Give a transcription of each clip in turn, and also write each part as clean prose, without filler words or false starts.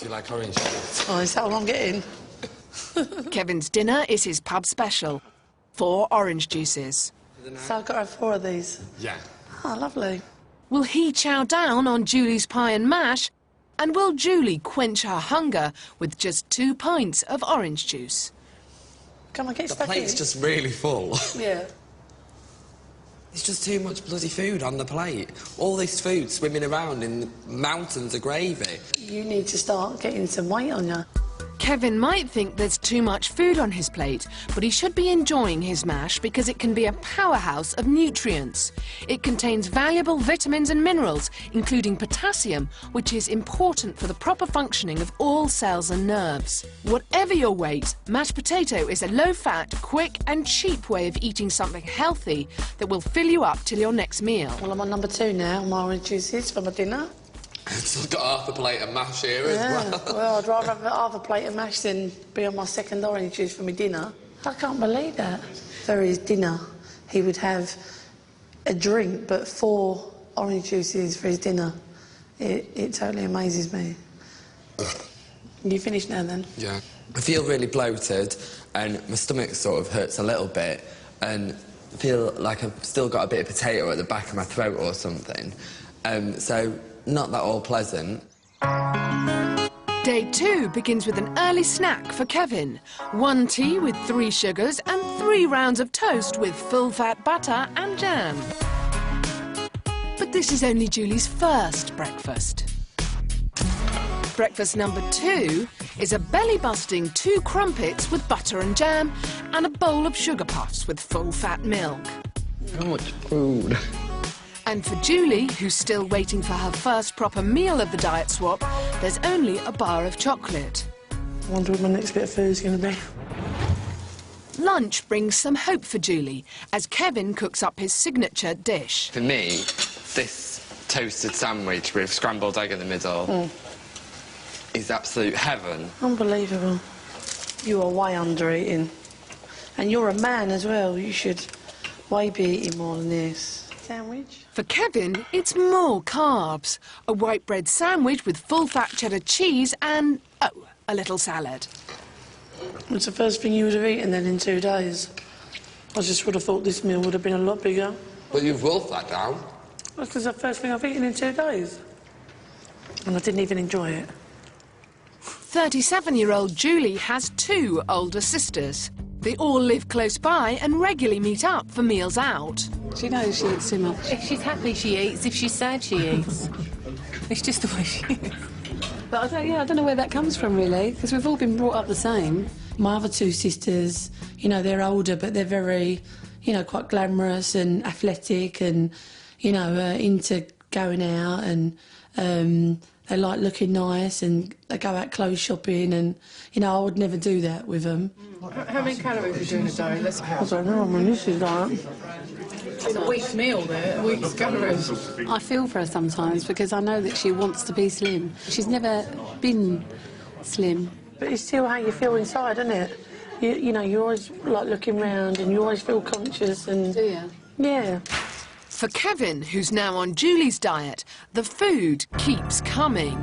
you like orange juice? Oh, is that all I'm getting? Kevin's dinner is his pub special. 4 orange juices. So I've got to have 4 of these? Yeah. Oh, lovely. Will he chow down on Julie's pie and mash? And will Julie quench her hunger with just 2 pints of orange juice? Can I get The stuck plate's in? just really full. Yeah. It's just too much bloody food on the plate. All this food swimming around in mountains of gravy. You need to start getting some weight on you. Kevin might think there's too much food on his plate, but he should be enjoying his mash because it can be a powerhouse of nutrients. It contains valuable vitamins and minerals, including potassium, which is important for the proper functioning of all cells and nerves. Whatever your weight, mashed potato is a low-fat, quick and cheap way of eating something healthy that will fill you up till your next meal. Well, I'm on number 2 now, my orange juices for my dinner. I've got half a plate of mash here as well. Well, I'd rather have half a plate of mash than be on my second orange juice for my dinner. I can't believe that. For his dinner, he would have a drink, but 4 orange juices for his dinner. It totally amazes me. You finished now, then? Yeah. I feel really bloated, and my stomach sort of hurts a little bit, and I feel like I've still got a bit of potato at the back of my throat or something. So, not that all pleasant. Day 2 begins with an early snack for Kevin. 1 tea with 3 sugars and 3 rounds of toast with full-fat butter and jam. But this is only Julie's first breakfast. Breakfast number 2 is a belly-busting 2 crumpets with butter and jam and a bowl of sugar puffs with full-fat milk. How much food? And for Julie, who's still waiting for her first proper meal of the diet swap, there's only a bar of chocolate. I wonder what my next bit of food's going to be. Lunch brings some hope for Julie, as Kevin cooks up his signature dish. For me, this toasted sandwich with scrambled egg in the middle is absolute heaven. Unbelievable. You are way under eating. And you're a man as well. You should way be eating more than this. Sandwich? For Kevin, it's more carbs. A white bread sandwich with full-fat cheddar cheese and, oh, a little salad. It's the first thing you would have eaten then in 2 days. I just would have thought this meal would have been a lot bigger. But you've wolfed that down. That's because it's the first thing I've eaten in 2 days. And I didn't even enjoy it. 37-year-old Julie has 2 older sisters. They all live close by and regularly meet up for meals out. She knows she eats too much. If she's happy, she eats. If she's sad, she eats. It's just the way she is. But I don't know where that comes from, really, because we've all been brought up the same. My other 2 sisters, you know, they're older, but they're very, you know, quite glamorous and athletic and, you know, into going out and they like looking nice and they go out clothes shopping and, you know, I would never do that with them. How many calories are you doing a day? I don't know, I mean, this is like... It's a week's meal there, a week's calories. I feel for her sometimes because I know that she wants to be slim. She's never been slim. But it's still how you feel inside, isn't it? You know, you're always, like, looking round and you always feel conscious and... Do you? Yeah. For Kevin, who's now on Julie's diet, the food keeps coming.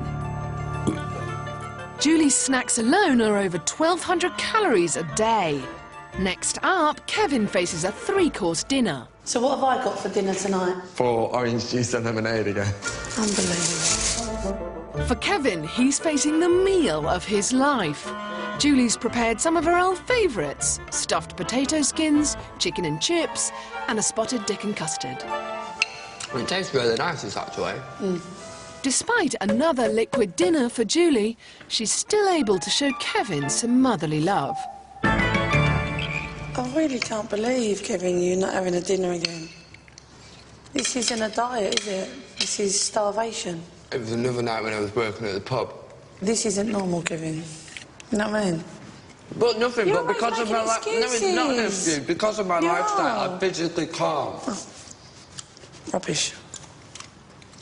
Julie's snacks alone are over 1,200 calories a day. Next up, Kevin faces a 3-course dinner. So what have I got for dinner tonight? 4 orange juice and lemonade again. Unbelievable. For Kevin, he's facing the meal of his life. Julie's prepared some of her old favourites: stuffed potato skins, chicken and chips, and a spotted dick and custard. It tastes really nice, this, actually. Despite another liquid dinner for Julie, she's still able to show Kevin some motherly love. I really can't believe, Kevin, you're not having a dinner again. This isn't a diet, is it? This is starvation. It was another night when I was working at the pub. This isn't normal, Kevin. You know what I mean? But nothing, You're but because of my life... No, it's not an excuses. excuse. Because of my lifestyle, I'm physically calm. Oh. Rubbish.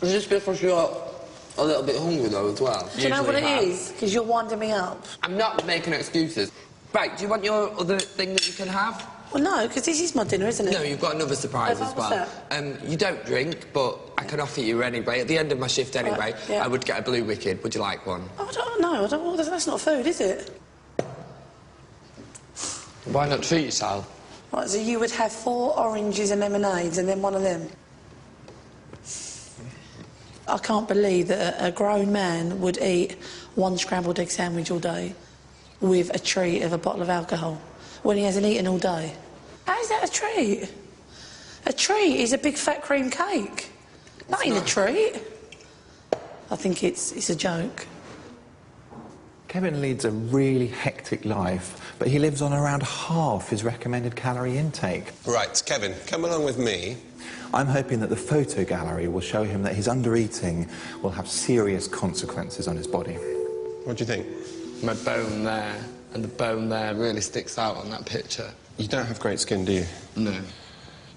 Is this because you're a little bit hungry, though, as well? Do you know what it is? Because you're winding me up. I'm not making excuses. Right, do you want your other thing that you can have? Well, no, because this is my dinner, isn't it? No, you've got another surprise as well. You don't drink, but I can offer you anyway. At the end of my shift anyway, I would get a Blue Wicked. Would you like one? Oh, I don't, that's not food, is it? Why not treat yourself? Right, so you would have 4 oranges and lemonades and then one of them? I can't believe that a grown man would eat 1 scrambled egg sandwich all day with a treat of a bottle of alcohol when he hasn't eaten all day. How is that a treat? A treat is a big fat cream cake. That ain't a treat. I think it's a joke. Kevin leads a really hectic life, but he lives on around half his recommended calorie intake. Right, Kevin, come along with me. I'm hoping that the photo gallery will show him that his under-eating will have serious consequences on his body. What do you think? My bone there and the bone there really sticks out on that picture. You don't have great skin, do you? No.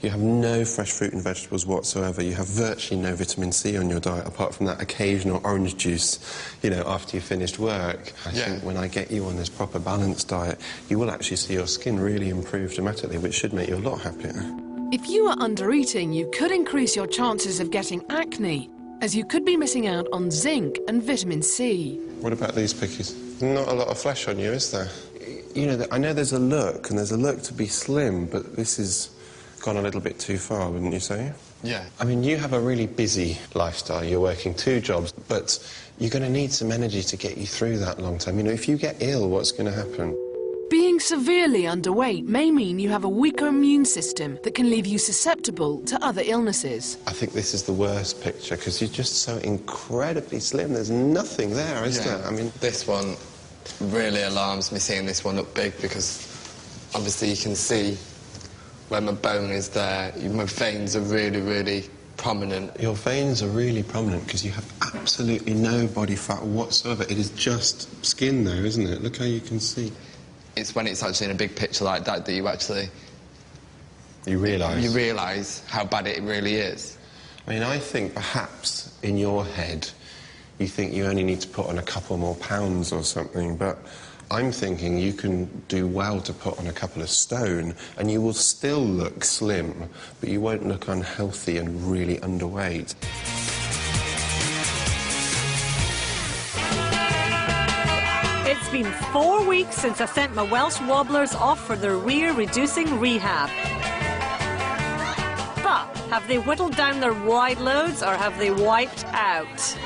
You have no fresh fruit and vegetables whatsoever. You have virtually no vitamin C on your diet, apart from that occasional orange juice, you know, after you've finished work. I think when I get you on this proper balanced diet, you will actually see your skin really improve dramatically, which should make you a lot happier. If you are under-eating, you could increase your chances of getting acne, as you could be missing out on zinc and vitamin C. What about these pickies? Not a lot of flesh on you, is there? You know, I know there's a look, and there's a look to be slim, but this has gone a little bit too far, wouldn't you say? Yeah. I mean, you have a really busy lifestyle. You're working 2 jobs, but you're going to need some energy to get you through that long term. You know, if you get ill, what's going to happen? Being severely underweight may mean you have a weaker immune system that can leave you susceptible to other illnesses. I think this is the worst picture, because you're just so incredibly slim. There's nothing there, is there? I mean, this one really alarms me, seeing this one up big, because obviously you can see where my bone is there. My veins are really, really prominent. Your veins are really prominent because you have absolutely no body fat whatsoever. It is just skin, though, isn't it? Look how you can see. It's when it's actually in a big picture like that that you actually... You realise? You realise how bad it really is. I mean, I think perhaps in your head you think you only need to put on a couple more pounds or something, but I'm thinking you can do well to put on a couple of stone and you will still look slim, but you won't look unhealthy and really underweight. It's been 4 weeks since I sent my Welsh wobblers off for their rear-reducing rehab. But have they whittled down their wide loads or have they wiped out?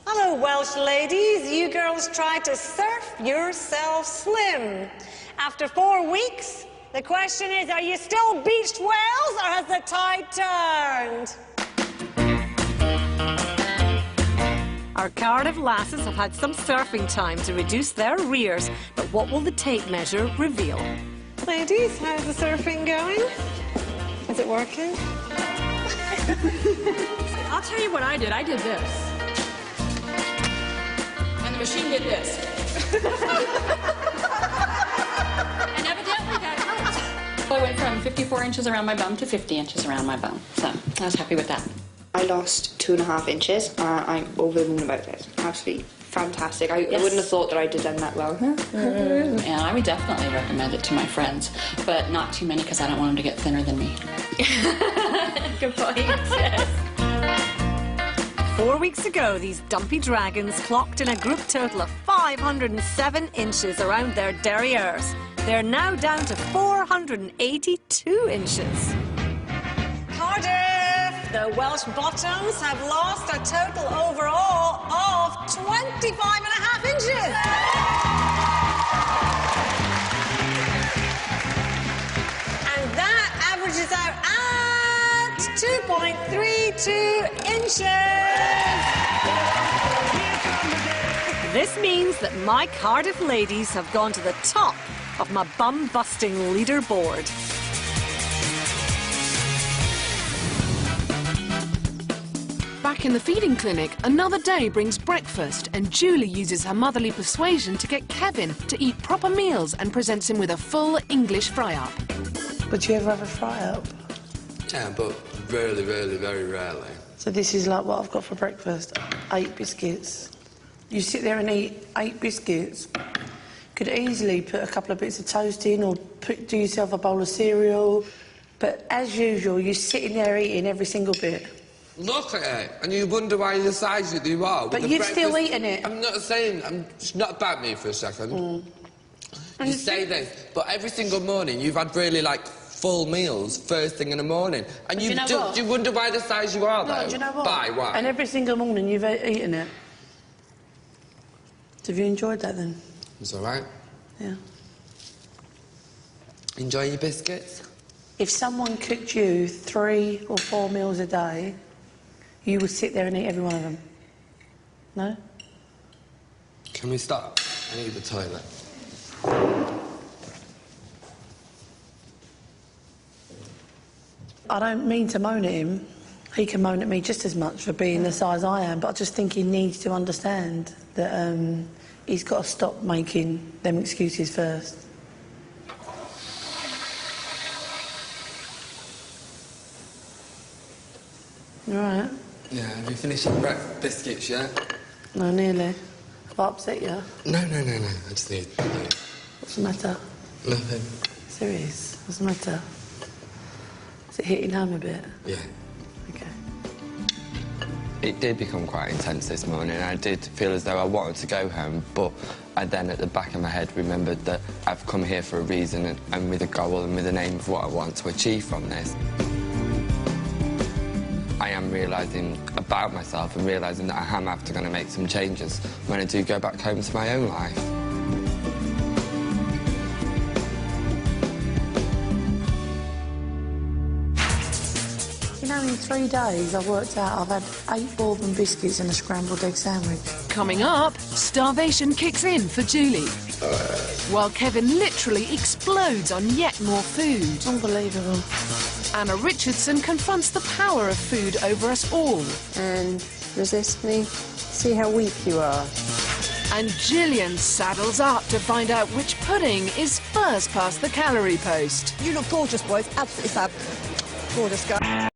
Hello, Welsh ladies. You girls tried to surf yourself slim. After 4 weeks, the question is, are you still beached whales or has the tide turned? Our Cardiff lasses have had some surfing time to reduce their rears, but what will the tape measure reveal? Ladies, how's the surfing going? Is it working? I'll tell you what I did. I did this. And the machine did this. And evidently that helped. I went from 54 inches around my bum to 50 inches around my bum. So I was happy with that. I lost 2.5 inches. I'm over the moon about it. Absolutely fantastic. I wouldn't have thought that I'd have done that well. And I would definitely recommend it to my friends, but not too many because I don't want them to get thinner than me. Good point. 4 weeks ago, these dumpy dragons clocked in a group total of 507 inches around their derrieres. They're now down to 482 inches. Cardiff! The Welsh bottoms have lost a total overall of 25.5 inches. And that averages out at 2.32 inches. This means that my Cardiff ladies have gone to the top of my bum-busting leaderboard. Back in the feeding clinic, another day brings breakfast, and Julie uses her motherly persuasion to get Kevin to eat proper meals and presents him with a full English fry-up. Would you ever have a fry-up? Yeah, but really, really, very rarely. So this is like what I've got for breakfast, 8 biscuits. You sit there and eat 8 biscuits, could easily put a couple of bits of toast in or do yourself a bowl of cereal, but as usual, you're sitting there eating every single bit. Look at it, and you wonder why you're the size that you are. But you've still eaten it. I'm not saying... It's not about me for a second. You say this, but every single morning you've had really, like, full meals first thing in the morning. And you know what? Do you wonder why the size you are, though? No, do you know what? Why? And every single morning you've eaten it. So have you enjoyed that, then? It's all right. Yeah. Enjoy your biscuits? If someone cooked you 3 or 4 meals a day, you would sit there and eat every one of them. No? Can we stop? I need the toilet. I don't mean to moan at him. He can moan at me just as much for being the size I am, but I just think he needs to understand that he's got to stop making them excuses first. You all right? Yeah, have you finished your biscuits yet? No, nearly. Have I upset you? No. I just need... What's the matter? Nothing. Serious? What's the matter? Is it hitting home a bit? Yeah. OK. It did become quite intense this morning. I did feel as though I wanted to go home, but I then, at the back of my head, remembered that I've come here for a reason and with a goal and with an aim of what I want to achieve from this. I am realising about myself and realising that I am after going to make some changes when I do go back home to my own life. You know, in 3 days, I've worked out I've had 8 bourbon biscuits and a scrambled egg sandwich. Coming up, starvation kicks in for Julie, while Kevin literally explodes on yet more food. Unbelievable. Anna Richardson confronts the power of food over us all. And resist me, see how weak you are. And Gillian saddles up to find out which pudding is first past the calorie post. You look gorgeous, boys. Absolutely fab. Gorgeous, guy.